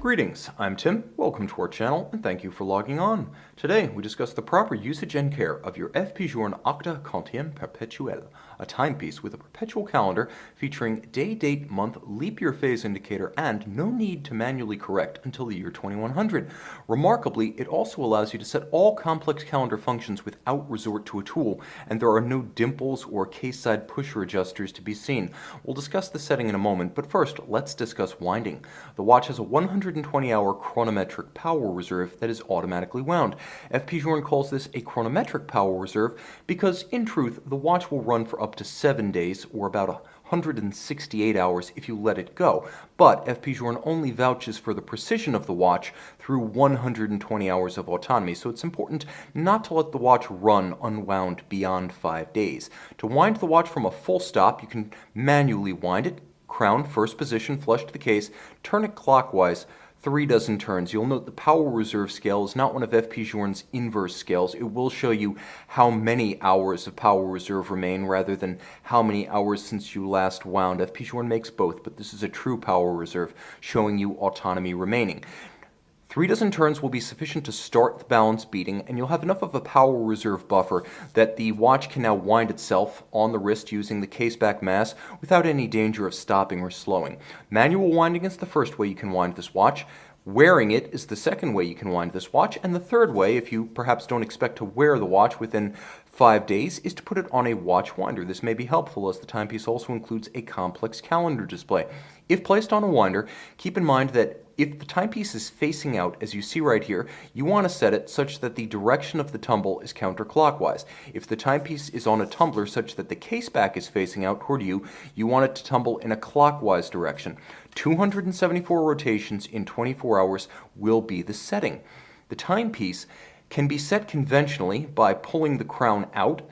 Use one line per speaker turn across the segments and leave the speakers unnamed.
Greetings, I'm Tim, welcome to our channel, and thank you for logging on. Today, we discuss the proper usage and care of your FP Journe Octa Quantième Perpétuel, a timepiece with a perpetual calendar featuring day, date, month, leap year phase indicator, and no need to manually correct until the year 2100. Remarkably, it also allows you to set all complex calendar functions without resort to a tool, and there are no dimples or case side pusher adjusters to be seen. We'll discuss the setting in a moment, but first, let's discuss winding. The watch has a 120-hour chronometric power reserve that is automatically wound. FP Journe calls this a chronometric power reserve because, in truth, the watch will run for up to 7 days, or about 168 hours if you let it go. But FP Journe only vouches for the precision of the watch through 120 hours of autonomy, so it's important not to let the watch run unwound beyond 5 days. To wind the watch from a full stop, you can manually wind it, crown first position flush to the case, turn it clockwise 3 dozen turns. You'll note the power reserve scale is not one of FP Journe's inverse scales. It will show you how many hours of power reserve remain rather than how many hours since you last wound. FP Journe makes both, but this is a true power reserve showing you autonomy remaining. 3 dozen turns will be sufficient to start the balance beating, and you'll have enough of a power reserve buffer that the watch can now wind itself on the wrist using the case back mass without any danger of stopping or slowing. Manual winding is the first way you can wind this watch. Wearing it is the second way you can wind this watch, and the third way, if you perhaps don't expect to wear the watch within 5 days, is to put it on a watch winder. This may be helpful as the timepiece also includes a complex calendar display. If placed on a winder, keep in mind that if the timepiece is facing out, as you see right here, you want to set it such that the direction of the tumble is counterclockwise. If the timepiece is on a tumbler such that the case back is facing out toward you, you want it to tumble in a clockwise direction. 274 rotations in 24 hours will be the setting. The timepiece can be set conventionally by pulling the crown out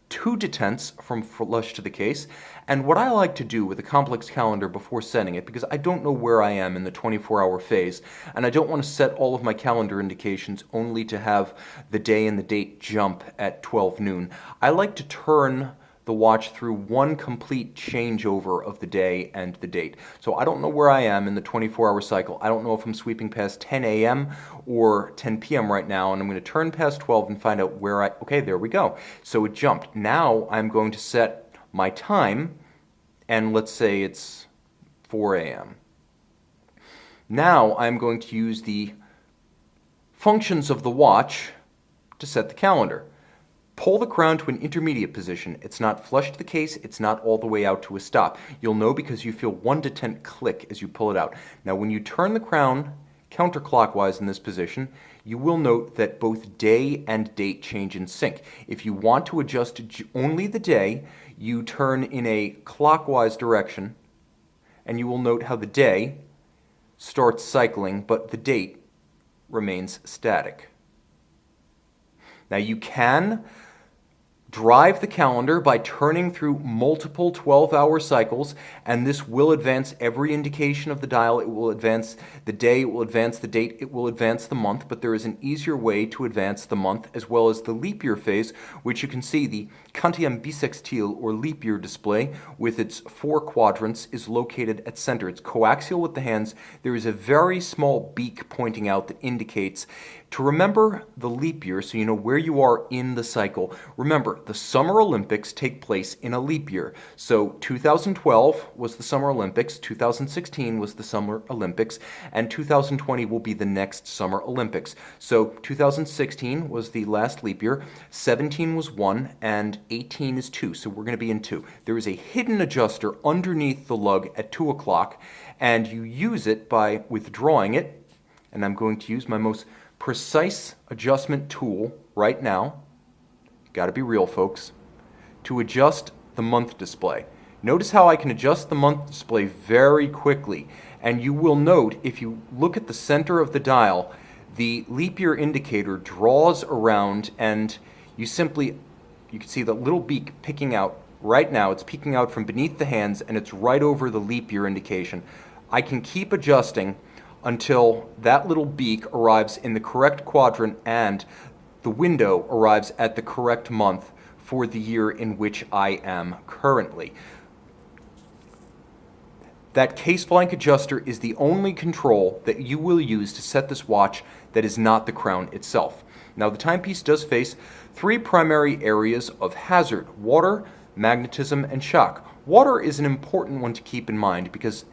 2 detents from flush to the case, and what I like to do with a complex calendar before setting it, because I don't know where I am in the 24-hour phase, and I don't want to set all of my calendar indications only to have the day and the date jump at 12 noon. I like to turn the watch through one complete changeover of the day and the date. So I don't know where I am in the 24-hour cycle. I don't know if I'm sweeping past 10 a.m. or 10 p.m. right now, and I'm going to turn past 12 and find out where okay, there we go. So it jumped. Now I'm going to set my time, and let's say it's 4 a.m. Now I'm going to use the functions of the watch to set the calendar. Pull the crown to an intermediate position. It's not flush to the case, it's not all the way out to a stop. You'll know because you feel 1 detent click as you pull it out. Now when you turn the crown counterclockwise in this position, you will note that both day and date change in sync. If you want to adjust only the day, you turn in a clockwise direction, and you will note how the day starts cycling, but the date remains static. Now you can drive the calendar by turning through multiple 12-hour cycles, and this will advance every indication of the dial. It will advance the day, it will advance the date, it will advance the month, but there is an easier way to advance the month as well as the leap year phase, which you can see the Quantième Bissextile or leap year display with its 4 quadrants is located at center. It's coaxial with the hands. There is a very small beak pointing out that indicates to remember the leap year so you know where you are in the cycle. Remember, the Summer Olympics take place in a leap year. So 2012 was the Summer Olympics, 2016 was the Summer Olympics, and 2020 will be the next Summer Olympics. So 2016 was the last leap year, 17 was 1, and 18 is 2. So we're going to be in 2. There is a hidden adjuster underneath the lug at 2 o'clock, and you use it by withdrawing it, and I'm going to use my most precise adjustment tool right now, got to be real folks, to adjust the month display. Notice how I can adjust the month display very quickly, and you will note if you look at the center of the dial, the leap year indicator draws around, and you can see the little beak picking out right now. It's peeking out from beneath the hands, and it's right over the leap year indication. I can keep adjusting until that little beak arrives in the correct quadrant and the window arrives at the correct month for the year in which I am currently. That case flank adjuster is the only control that you will use to set this watch that is not the crown itself. Now, the timepiece does face three primary areas of hazard: water, magnetism, and shock. Water is an important one to keep in mind because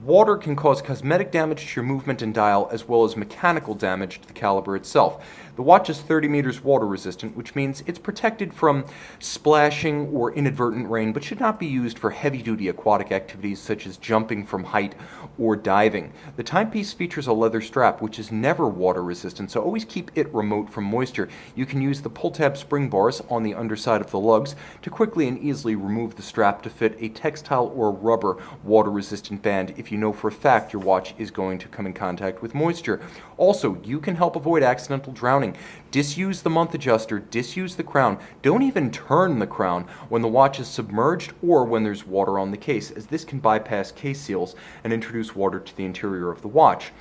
water can cause cosmetic damage to your movement and dial, as well as mechanical damage to the caliber itself. The watch is 30 meters water resistant, which means it's protected from splashing or inadvertent rain, but should not be used for heavy-duty aquatic activities such as jumping from height or diving. The timepiece features a leather strap, which is never water resistant, so always keep it remote from moisture. You can use the pull-tab spring bars on the underside of the lugs to quickly and easily remove the strap to fit a textile or rubber water-resistant band if you know for a fact your watch is going to come in contact with moisture. Also, you can help avoid accidental drowning. Disuse the month adjuster, disuse the crown. Don't even turn the crown when the watch is submerged or when there's water on the case, as this can bypass case seals and introduce water to the interior of the watch.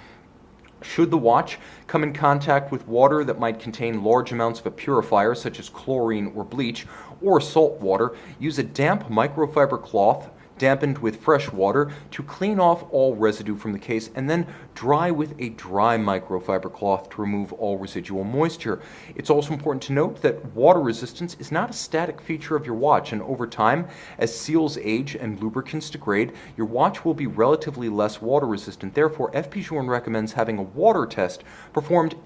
Should the watch come in contact with water that might contain large amounts of a purifier such as chlorine or bleach or salt water, use a damp microfiber cloth dampened with fresh water to clean off all residue from the case, and then dry with a dry microfiber cloth to remove all residual moisture. It's also important to note that water resistance is not a static feature of your watch, and over time, as seals age and lubricants degrade, your watch will be relatively less water resistant. Therefore, FP Journe recommends having a water test performed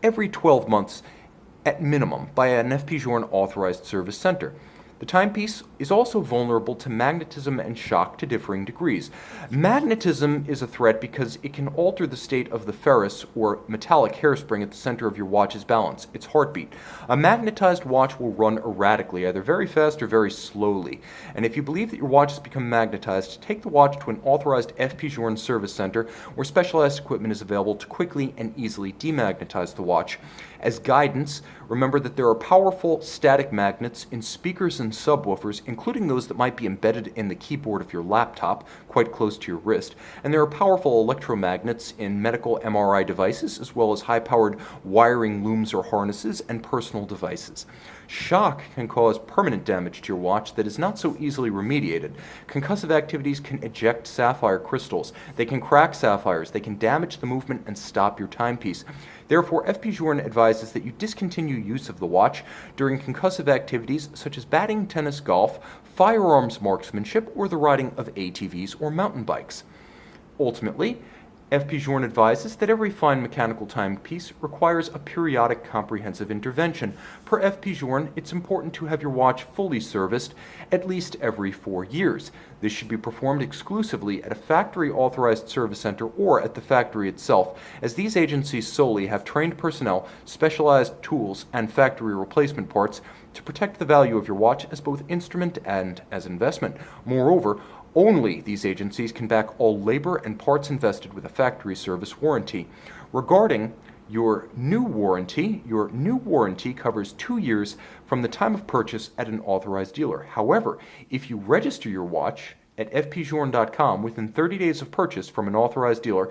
every 12 months at minimum by an FP Journe authorized service center. The timepiece is also vulnerable to magnetism and shock to differing degrees. Magnetism is a threat because it can alter the state of the ferrous or metallic hairspring at the center of your watch's balance, its heartbeat. A magnetized watch will run erratically, either very fast or very slowly. And if you believe that your watch has become magnetized, take the watch to an authorized FP Journe service center where specialized equipment is available to quickly and easily demagnetize the watch. As guidance, remember that there are powerful static magnets in speakers and subwoofers, including those that might be embedded in the keyboard of your laptop, quite close to your wrist, and there are powerful electromagnets in medical MRI devices, as well as high-powered wiring looms or harnesses and personal devices. Shock can cause permanent damage to your watch that is not so easily remediated. Concussive activities can eject sapphire crystals. They can crack sapphires. They can damage the movement and stop your timepiece. Therefore, FP Journe advises that you discontinue use of the watch during concussive activities such as batting, tennis, golf, firearms marksmanship, or the riding of ATVs or mountain bikes. Ultimately, FP Journe advises that every fine mechanical timepiece requires a periodic comprehensive intervention. Per FP Journe, it's important to have your watch fully serviced at least every 4 years. This should be performed exclusively at a factory-authorized service center or at the factory itself, as these agencies solely have trained personnel, specialized tools, and factory replacement parts to protect the value of your watch as both instrument and as investment. Moreover, only these agencies can back all labor and parts invested with a factory service warranty. Regarding your new warranty covers 2 years from the time of purchase at an authorized dealer. However, if you register your watch at fpjourne.com within 30 days of purchase from an authorized dealer,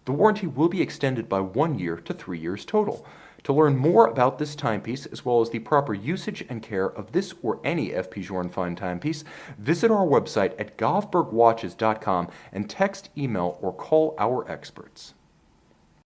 the warranty will be extended by 1 year to 3 years total. To learn more about this timepiece, as well as the proper usage and care of this or any FP Journe fine timepiece, visit our website at govbergwatches.com and text, email, or call our experts.